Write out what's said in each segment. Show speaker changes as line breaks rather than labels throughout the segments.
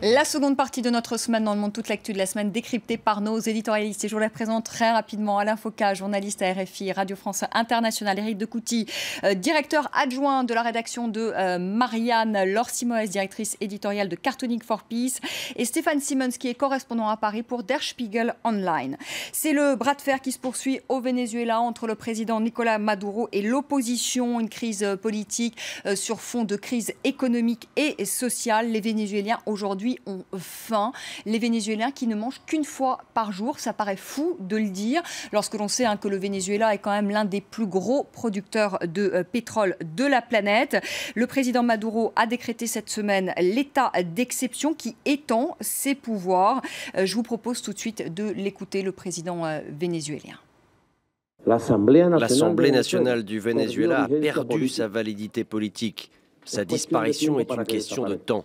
La seconde partie de notre semaine dans le monde, toute l'actu de la semaine décryptée par nos éditorialistes. Et je vous la présente très rapidement. Alain Foka, journaliste à RFI, Radio France Internationale. Éric Decouty, directeur adjoint de la rédaction de Marianne. Laure Simoes, directrice éditoriale de Cartooning for Peace. Et Stéphane Simmons, qui est correspondant à Paris pour Der Spiegel Online. C'est le bras de fer qui se poursuit au Venezuela entre le président Nicolás Maduro et l'opposition. Une crise politique sur fond de crise économique et sociale. Les Vénézuéliens aujourd'hui ont faim. Les Vénézuéliens qui ne mangent qu'une fois par jour. Ça paraît fou de le dire lorsque l'on sait que le Venezuela est quand même l'un des plus gros producteurs de pétrole de la planète. Le président Maduro a décrété cette semaine l'état d'exception qui étend ses pouvoirs. Je vous propose tout de suite de l'écouter, le président vénézuélien.
L'Assemblée nationale du Venezuela a perdu sa validité politique. Sa disparition est une question de temps.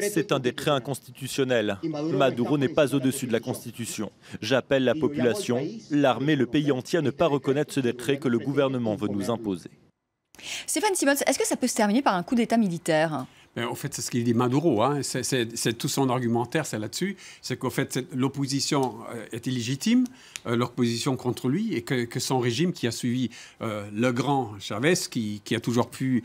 C'est un décret inconstitutionnel. Maduro n'est pas au-dessus de la Constitution. J'appelle la population, l'armée, le pays entier à ne pas reconnaître ce décret que le gouvernement veut nous imposer.
Stéphane Simmons, est-ce que ça peut se terminer par un coup d'État militaire ?
En fait, c'est ce qu'il dit Maduro. C'est tout son argumentaire, c'est là-dessus. C'est qu'en fait, l'opposition est illégitime, l'opposition contre lui, et que son régime qui a suivi le grand Chavez, qui a toujours pu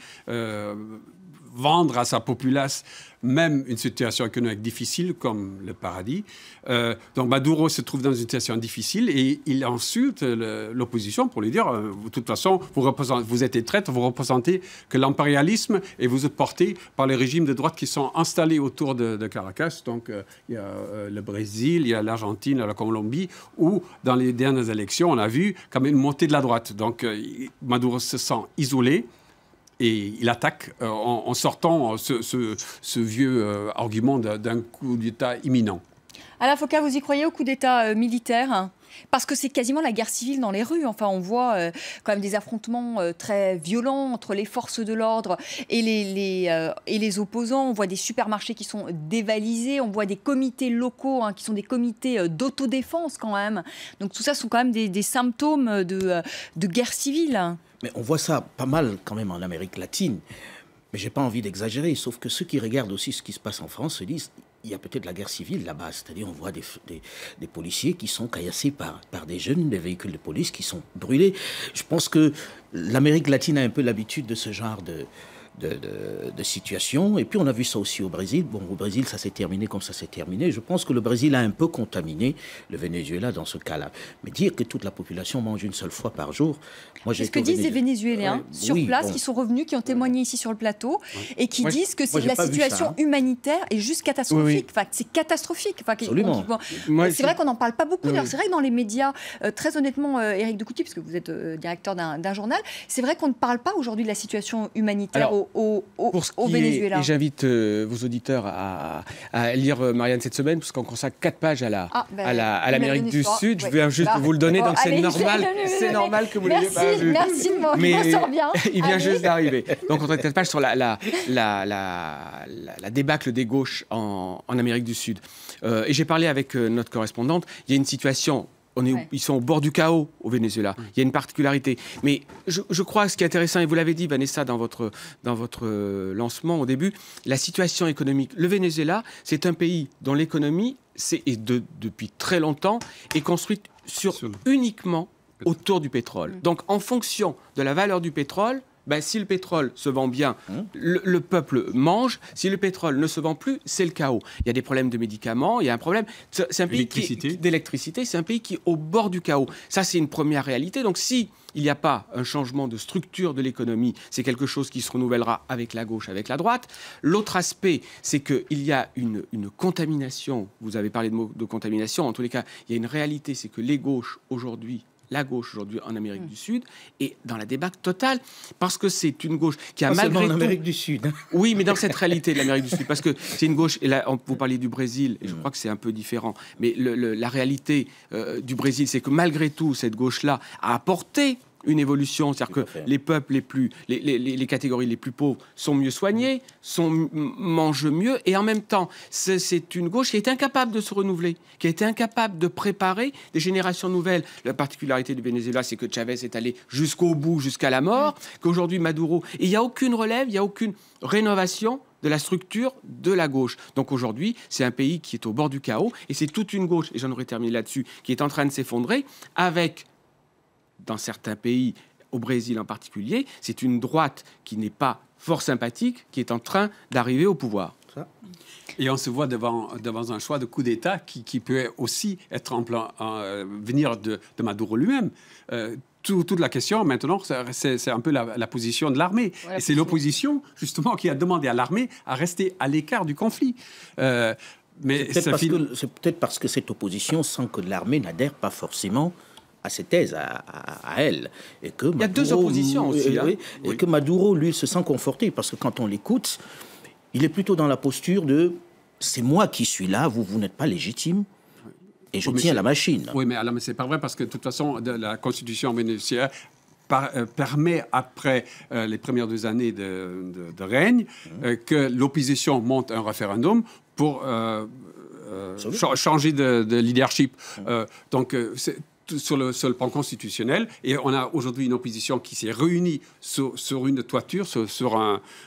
vendre à sa populace même une situation économique difficile comme le paradis. Donc Maduro se trouve dans une situation difficile et il insulte l'opposition pour lui dire de toute façon, vous êtes des traîtres, vous représentez que l'impérialisme et vous êtes portés par les régimes de droite qui sont installés autour de Caracas. Donc il y a le Brésil, il y a l'Argentine, la Colombie, où dans les dernières élections, on a vu quand même une montée de la droite. Donc Maduro se sent isolé. Et il attaque en sortant ce vieux argument d'un coup d'État imminent.
Alain Foka, vous y croyez au coup d'État militaire ? Parce que c'est quasiment la guerre civile dans les rues. Enfin, on voit quand même des affrontements très violents entre les forces de l'ordre et les opposants. On voit des supermarchés qui sont dévalisés. On voit des comités locaux qui sont des comités d'autodéfense quand même. Donc tout ça sont quand même des symptômes de guerre civile.
Mais on voit ça pas mal quand même en Amérique latine. Mais j'ai pas envie d'exagérer. Sauf que ceux qui regardent aussi ce qui se passe en France se disent il y a peut-être la guerre civile là-bas. C'est-à-dire on voit des policiers qui sont caillassés par des jeunes, des véhicules de police qui sont brûlés. Je pense que l'Amérique latine a un peu l'habitude de ce genre de situation. Et puis on a vu ça aussi au Brésil. Bon, au Brésil, ça s'est terminé comme ça s'est terminé. Je pense que le Brésil a un peu contaminé le Venezuela dans ce cas-là. Mais dire que toute la population mange une seule fois par jour...
C'est ce que disent les Vénézuéliens sur place, qui sont revenus, qui ont témoigné ici sur le plateau, et qui disent que la situation humanitaire est juste catastrophique. Enfin, c'est catastrophique. Enfin,
absolument.
C'est vrai qu'on n'en parle pas beaucoup. C'est vrai que dans les médias, très honnêtement, Éric Decouty, parce que vous êtes directeur d'un journal, c'est vrai qu'on ne parle pas aujourd'hui de la situation humanitaire au Venezuela.
Et j'invite vos auditeurs à lire Marianne cette semaine, parce qu'on consacre 4 pages à l'Amérique du Sud. Je viens juste vous le donner, donc c'est normal. C'est normal que vous ne l'ayez pas vu.
Merci de m'en sort bien.
Il vient juste d'arriver. Donc on traite 4 pages sur la débâcle des gauches en Amérique du Sud. Et j'ai parlé avec notre correspondante. Il y a une situation... Ils sont au bord du chaos au Venezuela. Il y a une particularité. Mais je crois que ce qui est intéressant, et vous l'avez dit, Vanessa, dans votre lancement au début, la situation économique. Le Venezuela, c'est un pays dont l'économie, depuis très longtemps, est construite uniquement autour du pétrole. Donc, en fonction de la valeur du pétrole, si le pétrole se vend bien, le peuple mange. Si le pétrole ne se vend plus, c'est le chaos. Il y a des problèmes de médicaments, il y a un problème... C'est un pays d'électricité, c'est un pays qui est au bord du chaos. Ça, c'est une première réalité. Donc, si il n'y a pas un changement de structure de l'économie, c'est quelque chose qui se renouvellera avec la gauche, avec la droite. L'autre aspect, c'est qu'il y a une contamination. Vous avez parlé de contamination. En tous les cas, il y a une réalité, c'est que la gauche aujourd'hui en Amérique du Sud est dans la débâcle totale parce que c'est une gauche qui a malgré tout...
en Amérique du Sud.
Oui, mais dans cette réalité de l'Amérique du Sud, parce que c'est une gauche, et là vous parliez du Brésil, et je crois que c'est un peu différent, mais la réalité du Brésil, c'est que malgré tout, cette gauche-là a apporté une évolution, c'est-à-dire que les peuples les catégories les plus pauvres sont mieux soignées, mangent mieux, et en même temps, c'est une gauche qui est incapable de se renouveler, qui a été incapable de préparer des générations nouvelles. La particularité du Venezuela, c'est que Chavez est allé jusqu'au bout, jusqu'à la mort, qu'aujourd'hui Maduro, et il n'y a aucune relève, il n'y a aucune rénovation de la structure de la gauche. Donc aujourd'hui, c'est un pays qui est au bord du chaos, et c'est toute une gauche, et j'en aurais terminé là-dessus, qui est en train de s'effondrer, avec, dans certains pays, au Brésil en particulier, c'est une droite qui n'est pas fort sympathique, qui est en train d'arriver au pouvoir.
Et on se voit devant un choix de coup d'État qui peut aussi être venir de Maduro lui-même. Toute la question maintenant, c'est un peu la position de l'armée. Et c'est l'opposition, justement, qui a demandé à l'armée à rester à l'écart du conflit. Mais
c'est peut-être parce que cette opposition sent que l'armée n'adhère pas forcément à ses thèses, à elle. Et que
il y a deux oppositions aussi.
Et que Maduro, lui, se sent conforté, parce que quand on l'écoute, il est plutôt dans la posture de « c'est moi qui suis là, vous n'êtes pas légitime ». Et je tiens la machine.
Oui, mais c'est pas vrai, parce que de toute façon, la constitution vénézuélienne permet, après les premières 2 années de règne, que l'opposition monte un référendum pour changer de leadership. Donc, sur le plan constitutionnel, et on a aujourd'hui une opposition qui s'est réunie sur une toiture,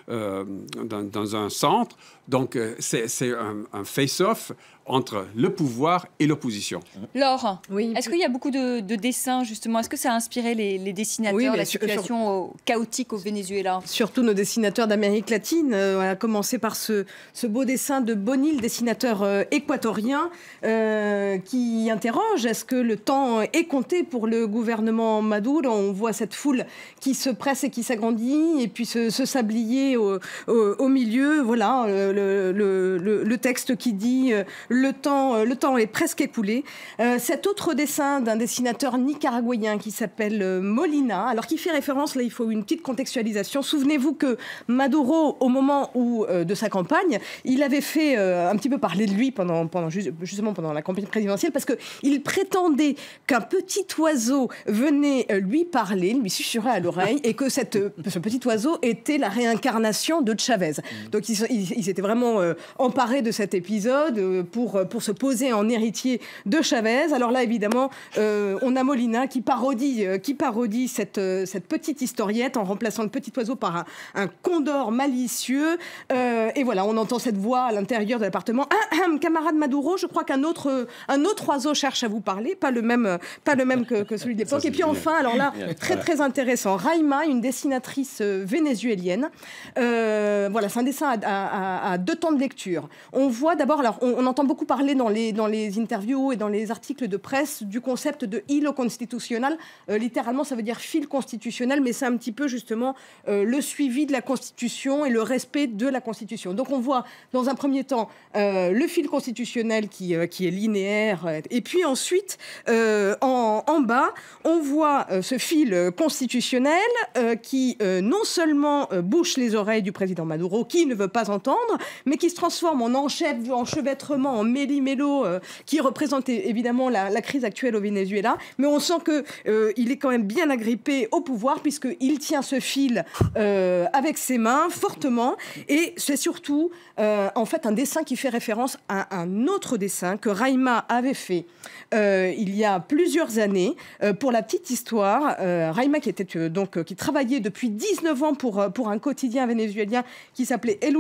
dans un centre. Donc, c'est un face-off entre le pouvoir et l'opposition.
Laure,
oui.
Est-ce qu'il y a beaucoup de dessins, justement? Est-ce que ça a inspiré les dessinateurs, la situation chaotique au Venezuela?
Surtout nos dessinateurs d'Amérique latine. On a commencé par ce beau dessin de Bonil, dessinateur équatorien, qui interroge: est-ce que le temps est compté pour le gouvernement Maduro? On voit cette foule qui se presse et qui s'agrandit, et puis ce sablier au milieu. Voilà, le texte qui dit le temps est presque écoulé. Cet autre dessin d'un dessinateur nicaraguayen qui s'appelle Molina, alors qui fait référence, là il faut une petite contextualisation. Souvenez-vous que Maduro, au moment de sa campagne, il avait fait un petit peu parler de lui justement pendant la campagne présidentielle, parce qu'il prétendait qu'un petit oiseau venait lui parler, lui susurrer à l'oreille, et que ce petit oiseau était la réincarnation de Chavez. Donc il s'était vraiment emparé de cet épisode pour se poser en héritier de Chavez. Alors là, évidemment, on a Molina qui parodie cette petite historiette en remplaçant le petit oiseau par un condor malicieux. Et voilà, on entend cette voix à l'intérieur de l'appartement. Camarade Maduro, je crois qu'un autre oiseau cherche à vous parler, pas le même que celui de l'époque. Et puis enfin, alors là, très intéressant, Raima, une dessinatrice vénézuélienne. Voilà, c'est un dessin à 2 temps de lecture. On voit d'abord, alors on entend beaucoup parler dans les interviews et dans les articles de presse du concept de hilo constitutionnel. Littéralement, ça veut dire fil constitutionnel, mais c'est un petit peu justement le suivi de la Constitution et le respect de la Constitution. Donc on voit dans un premier temps le fil constitutionnel qui est linéaire, et puis ensuite en bas on voit ce fil constitutionnel qui non seulement bouche les oreilles du président Maduro, qui ne veut pas entendre, mais qui se transforme en enchevêtrement, en méli-mélo, qui représente évidemment la crise actuelle au Venezuela. Mais on sent qu'il est quand même bien agrippé au pouvoir, puisqu'il tient ce fil avec ses mains fortement. Et c'est surtout en fait un dessin qui fait référence à un autre dessin que Raima avait fait il y a plusieurs années. Pour la petite histoire, Raima qui travaillait depuis 19 ans pour un quotidien vénézuélien qui s'appelait El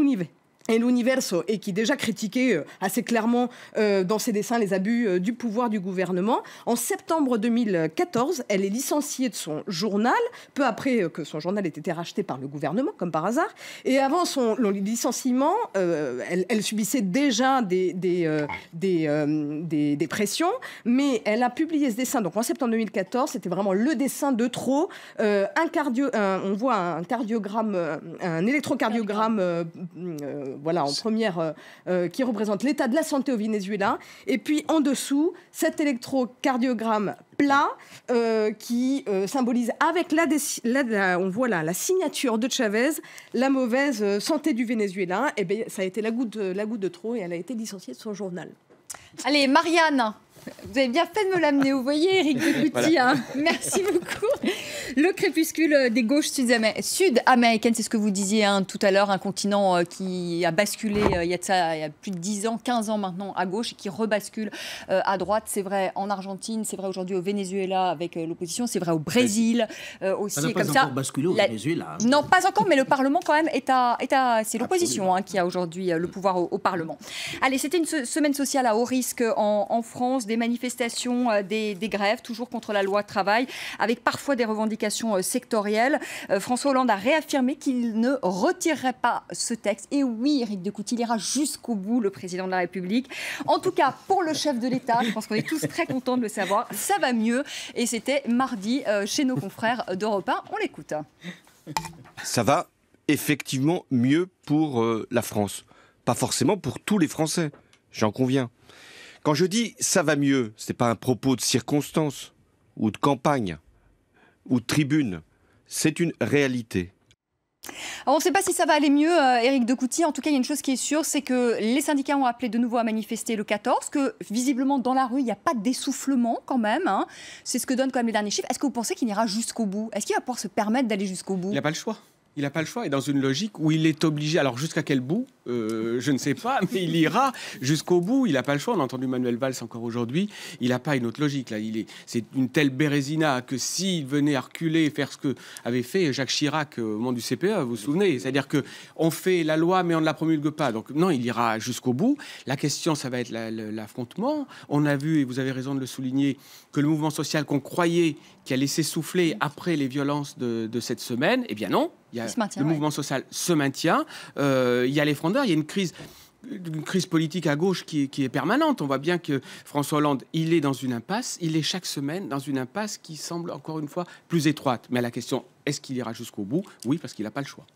Universo, et qui déjà critiquait assez clairement dans ses dessins les abus du pouvoir du gouvernement. En septembre 2014, elle est licenciée de son journal, peu après que son journal ait été racheté par le gouvernement, comme par hasard. Et avant son licenciement, elle subissait déjà des pressions, mais elle a publié ce dessin. Donc en septembre 2014, c'était vraiment le dessin de trop. On voit un cardiogramme, un électrocardiogramme voilà, en première, qui représente l'état de la santé au Venezuela. Et puis en dessous, cet électrocardiogramme plat qui symbolise avec on voit là la signature de Chavez, la mauvaise santé du Venezuela. Et bien, ça a été la goutte de trop, et elle a été licenciée de son journal.
Allez, Marianne, vous avez bien fait de me l'amener. Vous voyez, Éric de Coutty, voilà. Merci beaucoup. Le crépuscule des gauches sud-américaines, c'est ce que vous disiez tout à l'heure, un continent qui a basculé il y a plus de 10 ans, 15 ans maintenant à gauche et qui rebascule à droite. C'est vrai en Argentine, c'est vrai aujourd'hui au Venezuela avec l'opposition, c'est vrai au Brésil aussi.
Ça n'a pas encore basculé au Venezuela.
Non, pas encore, mais le Parlement quand même c'est l'opposition qui a aujourd'hui le pouvoir au Parlement. Allez, c'était une semaine sociale à haut risque en France, des manifestations, des grèves, toujours contre la loi travail, avec parfois des revendications sectorielles. François Hollande a réaffirmé qu'il ne retirerait pas ce texte. Et oui, Éric de Coutty, il ira jusqu'au bout, le président de la République. En tout cas, pour le chef de l'État, je pense qu'on est tous très contents de le savoir, ça va mieux. Et c'était mardi chez nos confrères d'Europe 1. On l'écoute.
Ça va effectivement mieux pour la France. Pas forcément pour tous les Français, j'en conviens. Quand je dis « ça va mieux », ce n'est pas un propos de circonstance, ou de campagne, ou de tribune. C'est une réalité.
Alors, on ne sait pas si ça va aller mieux, Éric de Coutty. En tout cas, il y a une chose qui est sûre, c'est que les syndicats ont appelé de nouveau à manifester le 14, que visiblement dans la rue, il n'y a pas d'essoufflement quand même. C'est ce que donnent quand même les derniers chiffres. Est-ce que vous pensez qu'il ira jusqu'au bout? Est-ce qu'il va pouvoir se permettre d'aller jusqu'au bout?
Il n'a pas le choix. Il n'a pas le choix, et dans une logique où il est obligé, alors jusqu'à quel bout, je ne sais pas, mais il ira jusqu'au bout, il n'a pas le choix. On a entendu Manuel Valls encore aujourd'hui, il n'a pas une autre logique. Là. C'est une telle bérésina que s'il venait à reculer et faire ce que avait fait Jacques Chirac au moment du CPE, vous vous souvenez, c'est-à-dire qu'on fait la loi mais on ne la promulgue pas. Donc non, il ira jusqu'au bout. La question, ça va être l'affrontement. On a vu, et vous avez raison de le souligner, que le mouvement social qu'on croyait qui allait s'essouffler après les violences de cette semaine, eh bien non. Le mouvement social se maintient. Il y a l'effondrement, il y a une crise politique à gauche qui est permanente. On voit bien que François Hollande, il est dans une impasse. Il est chaque semaine dans une impasse qui semble encore une fois plus étroite. Mais la question, est-ce qu'il ira jusqu'au bout? Oui, parce qu'il n'a pas le choix.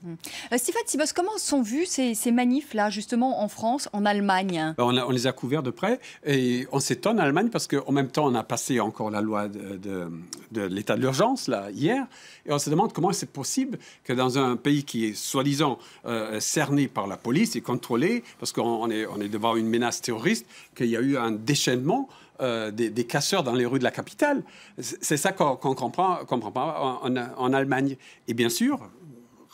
Stéphane Sibos, comment sont vues ces manifs-là, justement, en France, en Allemagne?
On les a couverts de près et on s'étonne en Allemagne parce qu'en même temps, on a passé encore la loi de l'état de l'urgence, là, hier. Et on se demande comment c'est possible que dans un pays qui est soi-disant cerné par la police et contrôlé, parce qu'on est devant une menace terroriste, qu'il y a eu un déchaînement des casseurs dans les rues de la capitale. C'est ça qu'on comprend pas en Allemagne. Et bien sûr,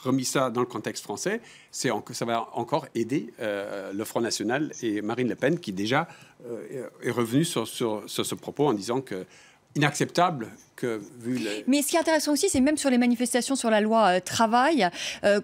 remis ça dans le contexte français, ça va encore aider le Front National et Marine Le Pen, qui déjà est revenue sur ce propos en disant que inacceptable que vu
Mais ce qui est intéressant aussi, c'est même sur les manifestations sur la loi travail,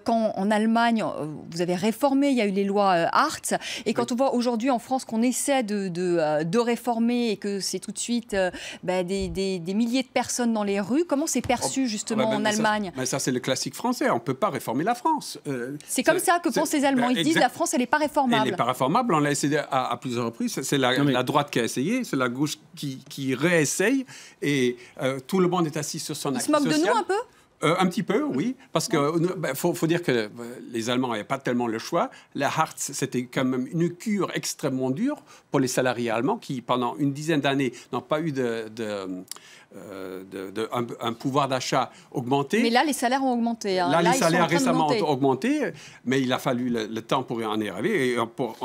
quand en Allemagne, vous avez réformé, il y a eu les lois Hartz, et quand on voit aujourd'hui en France qu'on essaie de réformer et que c'est tout de suite des milliers de personnes dans les rues, comment c'est perçu justement en Allemagne?
Ça, c'est le classique français, on ne peut pas réformer la France.
C'est comme ça que pensent les Allemands, ils disent la France, elle n'est pas réformable.
Elle n'est pas réformable, on l'a essayé à plusieurs reprises, c'est la droite qui a essayé, c'est la gauche qui réessaye, et tout le monde est assis sur son acquis social.
Ils se moquent de nous un peu?
Un petit peu, oui, parce que faut dire que les Allemands n'avaient pas tellement le choix. La Hartz, c'était quand même une cure extrêmement dure pour les salariés allemands qui, pendant une dizaine d'années, n'ont pas eu un pouvoir d'achat augmenté.
Mais là, les salaires ont augmenté.
Là, les salaires récemment ont augmenté, mais il a fallu le temps pour en y arriver. Et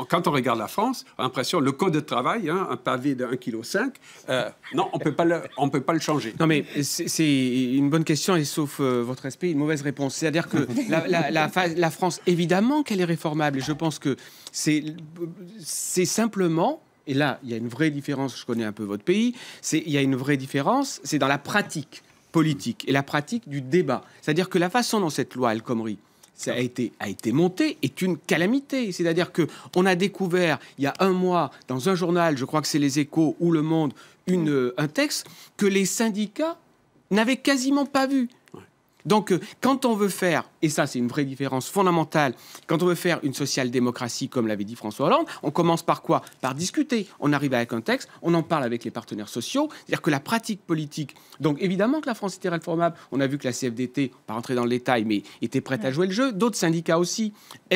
quand on regarde la France, on a l'impression, le code de travail, un pavé de 1,5 kg, non, on peut pas le changer.
Non, mais c'est une bonne question, et sauf votre respect, une mauvaise réponse. C'est-à-dire que la France, évidemment qu'elle est réformable, et je pense que c'est simplement... Et là, il y a une vraie différence, je connais un peu votre pays, il y a une vraie différence, c'est dans la pratique politique et la pratique du débat. C'est-à-dire que la façon dont cette loi El Khomri a été montée est une calamité. C'est-à-dire qu'on a découvert, il y a un mois, dans un journal, je crois que c'est Les Échos ou Le Monde, un texte que les syndicats n'avaient quasiment pas vu. Donc, quand on veut faire, et ça c'est une vraie différence fondamentale, quand on veut faire une social-démocratie, comme l'avait dit François Hollande, on commence par quoi? Par discuter. On arrive avec un texte, on en parle avec les partenaires sociaux, c'est-à-dire que la pratique politique... Donc, évidemment que la France était réformable. On a vu que la CFDT, pas rentrer dans le détail, mais était prête à jouer le jeu. D'autres syndicats aussi,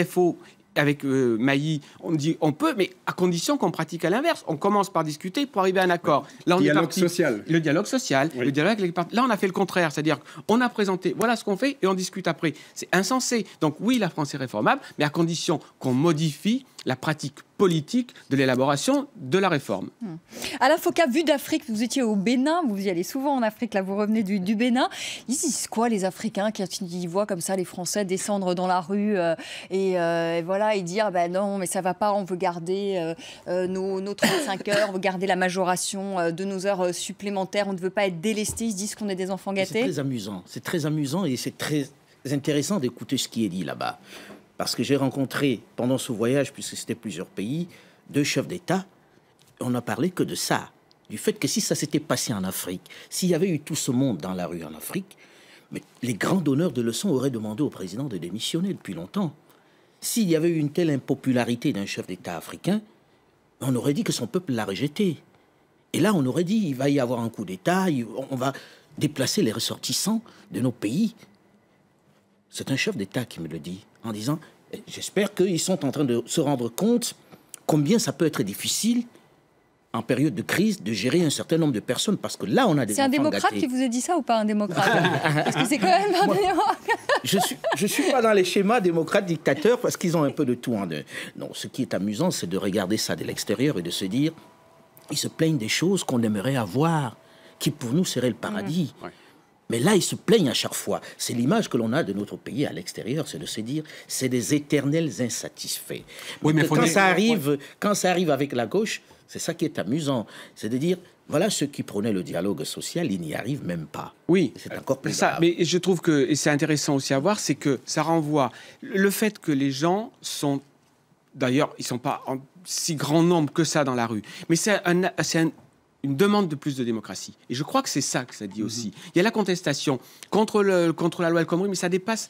FO... Avec Mailly, on dit on peut, mais à condition qu'on pratique à l'inverse. On commence par discuter pour arriver à un accord. Là, on est parti, le dialogue social. Oui. Le dialogue avec les partis. Là, on a fait le contraire, c'est-à-dire on a présenté, voilà ce qu'on fait, et on discute après. C'est insensé. Donc oui, la France est réformable, mais à condition qu'on modifie la pratique politique de l'élaboration de la réforme.
Alain Foka, vue d'Afrique, vous étiez au Bénin, vous y allez souvent en Afrique, là vous revenez du Bénin. Ils disent quoi les Africains qui voient comme ça les Français descendre dans la rue et voilà, et dire non mais ça va pas, on veut garder nos 35 heures, on veut garder la majoration de nos heures supplémentaires, on ne veut pas être délestés, ils se disent qu'on est des enfants gâtés.
C'est très amusant et c'est très intéressant d'écouter ce qui est dit là-bas. Parce que j'ai rencontré, pendant ce voyage, puisque c'était plusieurs pays, 2 chefs d'État, on n'a parlé que de ça. Du fait que si ça s'était passé en Afrique, s'il y avait eu tout ce monde dans la rue en Afrique, mais les grands donneurs de leçons auraient demandé au président de démissionner depuis longtemps. S'il y avait eu une telle impopularité d'un chef d'État africain, on aurait dit que son peuple l'a rejeté. Et là, on aurait dit il va y avoir un coup d'État, on va déplacer les ressortissants de nos pays. C'est un chef d'État qui me le dit, en disant « J'espère qu'ils sont en train de se rendre compte combien ça peut être difficile en période de crise de gérer un certain nombre de personnes, parce que là, on a des enfants gâtés. »
C'est un démocrate qui vous a dit ça ou pas un démocrate? Parce que c'est quand même un démocrate.
Je suis pas dans les schémas démocrates dictateurs, parce qu'ils ont un peu de tout en eux. Non, ce qui est amusant, c'est de regarder ça de l'extérieur et de se dire ils se plaignent des choses qu'on aimerait avoir, qui pour nous seraient le paradis. Ouais. Mais là, ils se plaignent à chaque fois. C'est l'image que l'on a de notre pays à l'extérieur, c'est de se dire, c'est des éternels insatisfaits. Oui, mais quand ça arrive avec la gauche, c'est ça qui est amusant. C'est de dire, voilà ceux qui prônaient le dialogue social, ils n'y arrivent même pas.
Oui,
c'est encore plus
ça.
grave.
Mais je trouve que, et c'est intéressant aussi à voir, c'est que ça renvoie le fait que les gens sont, d'ailleurs, ils ne sont pas en si grand nombre que ça dans la rue, mais c'est une demande de plus de démocratie. Et je crois que c'est ça que ça dit aussi. Il y a la contestation contre la loi El Khomri, mais ça dépasse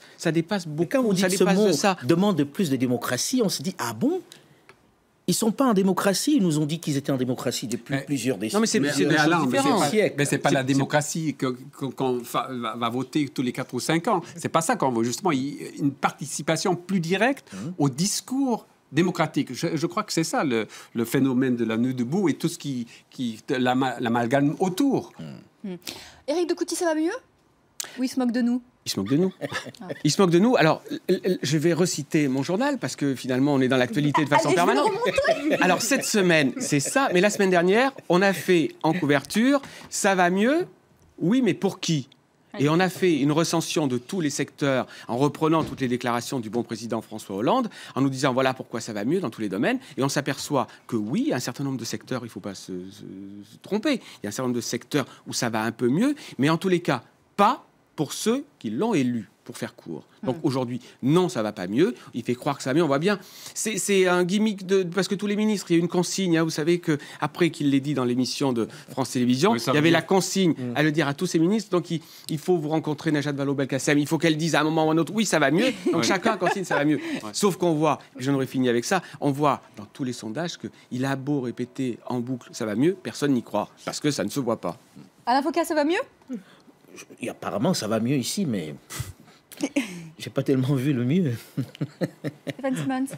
beaucoup.
Et quand on dit
ça
que
dépasse
ce mot
de ça.
Demande de plus de démocratie, on se dit, ah bon? Ils ne sont pas en démocratie. Ils nous ont dit qu'ils étaient en démocratie depuis plusieurs décennies.
Non, mais c'est différent.
Mais c'est pas la démocratie qu'on va voter tous les 4 ou 5 ans. C'est pas ça qu'on veut. Justement, une participation plus directe au discours démocratique. Je crois que c'est ça le phénomène de la nuit debout et tout ce qui l'amalgame autour.
Éric de Coutty, ça va mieux? Ou il se moque de nous?
Il se moque de nous. Il se moque de nous. Alors, je vais reciter mon journal parce que finalement, on est dans l'actualité de façon permanente. Alors, cette semaine, c'est ça. Mais la semaine dernière, on a fait en couverture, ça va mieux? Oui, mais pour qui? Et on a fait une recension de tous les secteurs en reprenant toutes les déclarations du bon président François Hollande, en nous disant voilà pourquoi ça va mieux dans tous les domaines. Et on s'aperçoit que oui, il y a un certain nombre de secteurs, il ne faut pas se tromper, il y a un certain nombre de secteurs où ça va un peu mieux, mais en tous les cas, pas pour ceux qui l'ont élu, pour faire court. Donc aujourd'hui, non, ça va pas mieux. Il fait croire que ça va mieux, on voit bien. C'est un gimmick parce que tous les ministres, il y a une consigne. Hein, vous savez qu'après qu'il l'ait dit dans l'émission de France Télévisions, il y avait la consigne à le dire à tous ces ministres. Donc il faut vous rencontrer Najat Vallaud-Belkacem. Il faut qu'elle dise à un moment ou à un autre, oui, ça va mieux. Donc chacun consigne, ça va mieux. Sauf qu'on voit, j'en aurais fini avec ça, on voit dans tous les sondages qu'il a beau répéter en boucle, ça va mieux, personne n'y croit. Parce que ça ne se voit pas.
Alain Foka, ça va mieux?
Et apparemment, ça va mieux ici, mais j'ai pas tellement vu le mieux.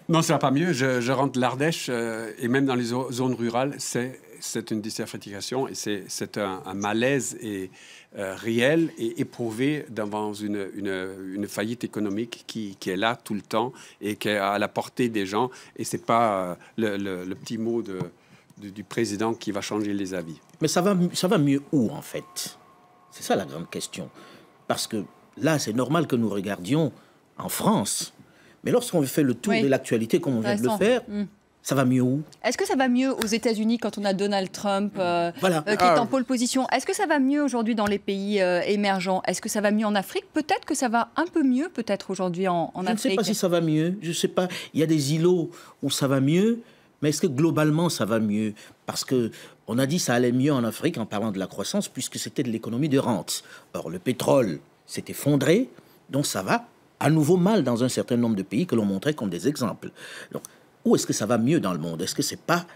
Non, ça va pas mieux. Je rentre de l'Ardèche et même dans les zones rurales, c'est une désertification et c'est un malaise réel et éprouvé devant une faillite économique qui est là tout le temps et qui est à la portée des gens. Et c'est pas le petit mot du président qui va changer les avis.
Mais ça va mieux où, en fait? C'est ça la grande question. Parce que là, c'est normal que nous regardions en France. Mais lorsqu'on fait le tour de l'actualité, comme on vient de le faire, ça va mieux où?
Est-ce que ça va mieux aux États-Unis quand on a Donald Trump qui est en pole position? Est-ce que ça va mieux aujourd'hui dans les pays émergents? Est-ce que ça va mieux en Afrique? Peut-être que ça va un peu mieux, peut-être aujourd'hui en Afrique.
Je ne sais pas si ça va mieux. Je ne sais pas. Il y a des îlots où ça va mieux. Mais est-ce que globalement, ça va mieux? Parce qu'on a dit que ça allait mieux en Afrique en parlant de la croissance, puisque c'était de l'économie de rente. Or, le pétrole s'est effondré, donc ça va à nouveau mal dans un certain nombre de pays que l'on montrait comme des exemples. Donc, où est-ce que ça va mieux dans le monde? Est-ce que c'est pas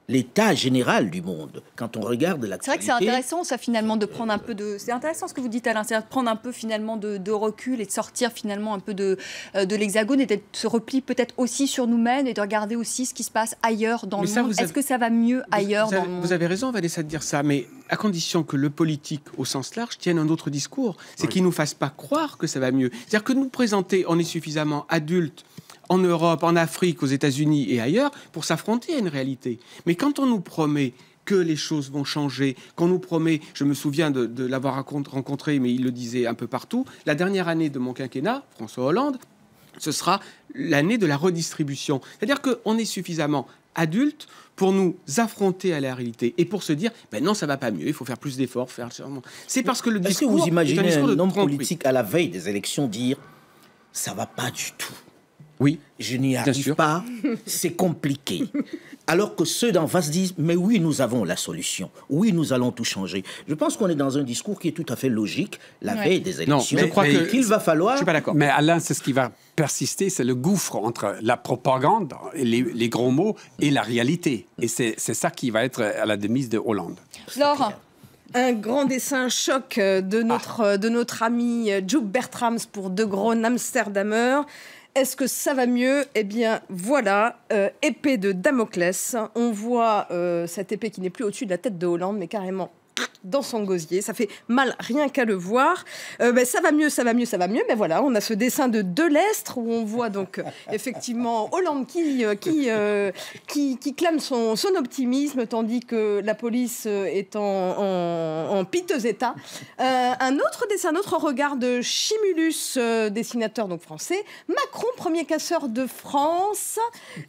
l'état général du monde quand on regarde l'actualité?
C'est vrai que c'est intéressant, ça, finalement, de prendre un peu de... C'est intéressant ce que vous dites, Alain, c'est de prendre un peu, finalement, de recul et de sortir, finalement, un peu de l'hexagone et de se replier peut-être aussi sur nous-mêmes et de regarder aussi ce qui se passe ailleurs dans le monde. Est-ce que ça va mieux ailleurs dans le monde?
Vous avez raison, Vanessa, de dire ça, mais à condition que le politique, au sens large, tienne un autre discours. C'est qu'il ne nous fasse pas croire que ça va mieux. C'est-à-dire que nous présenter, on est suffisamment adultes en Europe, en Afrique, aux États-Unis et ailleurs, pour s'affronter à une réalité. Mais quand on nous promet que les choses vont changer, qu'on nous promet, je me souviens de l'avoir rencontré, mais il le disait un peu partout, la dernière année de mon quinquennat, François Hollande, ce sera l'année de la redistribution. C'est-à-dire qu'on est suffisamment adultes pour nous affronter à la réalité et pour se dire ben non, ça va pas mieux, il faut faire plus d'efforts, c'est parce que le discours.
Est-ce que vous imaginez un homme politique à la veille des élections dire ça va pas du tout?
Oui,
je n'y arrive pas, c'est compliqué. Alors que ceux d'en face disent mais oui, nous avons la solution, oui, nous allons tout changer. Je pense qu'on est dans un discours qui est tout à fait logique la veille des élections.
Non, je crois
qu'il va falloir.
Je suis pas d'accord.
Mais Alain, c'est ce qui va persister, c'est le gouffre entre la propagande, les gros mots, et la réalité. Et c'est ça qui va être à la demise de Hollande.
Laure.
Un grand dessin choc de notre ami Joop Bertrams pour De Groen Amsterdammer. Est-ce que ça va mieux? Eh bien, voilà, épée de Damoclès. On voit cette épée qui n'est plus au-dessus de la tête de Hollande, mais carrément dans son gosier. Ça fait mal rien qu'à le voir. Ça va mieux, ça va mieux, ça va mieux. Mais voilà, on a ce dessin de Delestre où on voit donc effectivement Hollande qui clame son optimisme, tandis que la police est en piteux état. Un autre dessin, un autre regard de Chimulus, dessinateur donc français. Macron, premier casseur de France,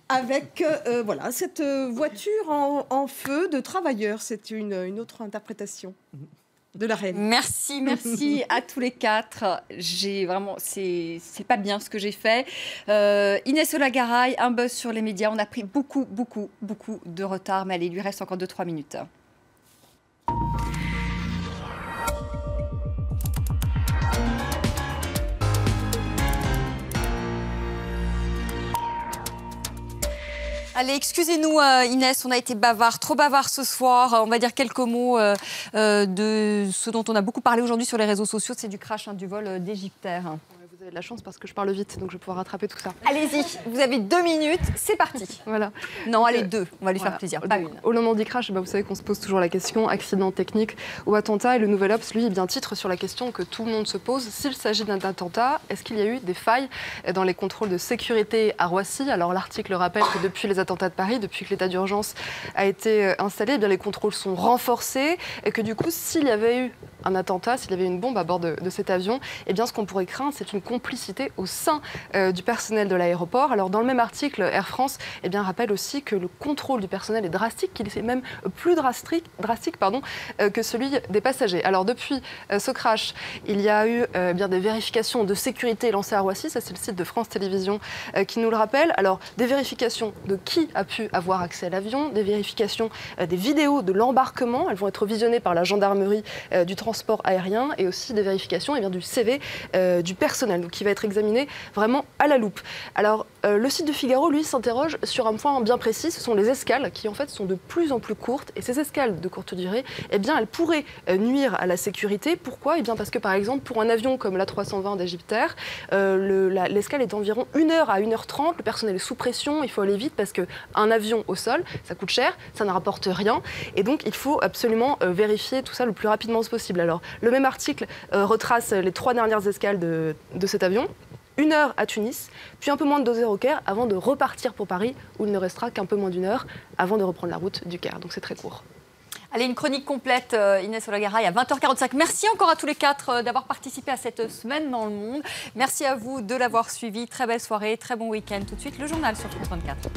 avec voilà, cette voiture en feu de travailleurs. C'est une autre interprétation de la reine.
Merci à tous les quatre. J'ai vraiment, c'est pas bien ce que j'ai fait. Inès Olagaray, un buzz sur les médias. On a pris beaucoup de retard, mais allez, il lui reste encore 2-3 minutes. Allez, excusez-nous Inès, on a été bavard, trop bavard ce soir. On va dire quelques mots de ce dont on a beaucoup parlé aujourd'hui sur les réseaux sociaux, c'est du crash, du vol d'Égyptair.
Vous avez de la chance parce que je parle vite, donc je vais pouvoir rattraper tout ça.
Allez-y, vous avez 2 minutes, c'est parti.
Voilà.
Non, allez, 2, on va lui faire plaisir, pas une.
Au moment du crash, vous savez qu'on se pose toujours la question, accident technique ou attentat, et le Nouvel Obs, lui, bien titre sur la question que tout le monde se pose. S'il s'agit d'un attentat, est-ce qu'il y a eu des failles dans les contrôles de sécurité à Roissy? Alors l'article rappelle que depuis les attentats de Paris, depuis que l'état d'urgence a été installé, eh bien, les contrôles sont renforcés, et que du coup, s'il y avait eu un attentat, s'il y avait une bombe à bord de cet avion, eh bien, ce qu'on pourrait craindre, c'est une complicité au sein du personnel de l'aéroport. Alors, dans le même article, Air France rappelle aussi que le contrôle du personnel est drastique, qu'il est même plus drastique que celui des passagers. Alors, depuis ce crash, il y a eu des vérifications de sécurité lancées à Roissy. Ça, c'est le site de France Télévisions qui nous le rappelle. Alors, des vérifications de qui a pu avoir accès à l'avion, des vérifications des vidéos de l'embarquement. Elles vont être visionnées par la gendarmerie du transport aérien, et aussi des vérifications du CV du personnel, donc qui va être examiné vraiment à la loupe. Alors, le site de Figaro, lui, s'interroge sur un point bien précis. Ce sont les escales qui, en fait, sont de plus en plus courtes. Et ces escales de courte durée, elles pourraient nuire à la sécurité. Pourquoi? Parce que, par exemple, pour un avion comme l'A320 d'Égyptair, l'escale est d'environ 1 heure à 1h30. Le personnel est sous pression, il faut aller vite parce qu'un avion au sol, ça coûte cher, ça ne rapporte rien. Et donc, il faut absolument vérifier tout ça le plus rapidement possible. Alors, le même article retrace les 3 dernières escales de cet avion. 1 heure à Tunis, puis un peu moins de 2 heures au Caire, avant de repartir pour Paris, où il ne restera qu'un peu moins d'1 heure avant de reprendre la route du Caire. Donc c'est très court.
Allez, une chronique complète, Inès Olagaray, à 20h45. Merci encore à tous les 4 d'avoir participé à cette semaine dans le monde. Merci à vous de l'avoir suivi. Très belle soirée, très bon week-end. Tout de suite, le journal sur France 24.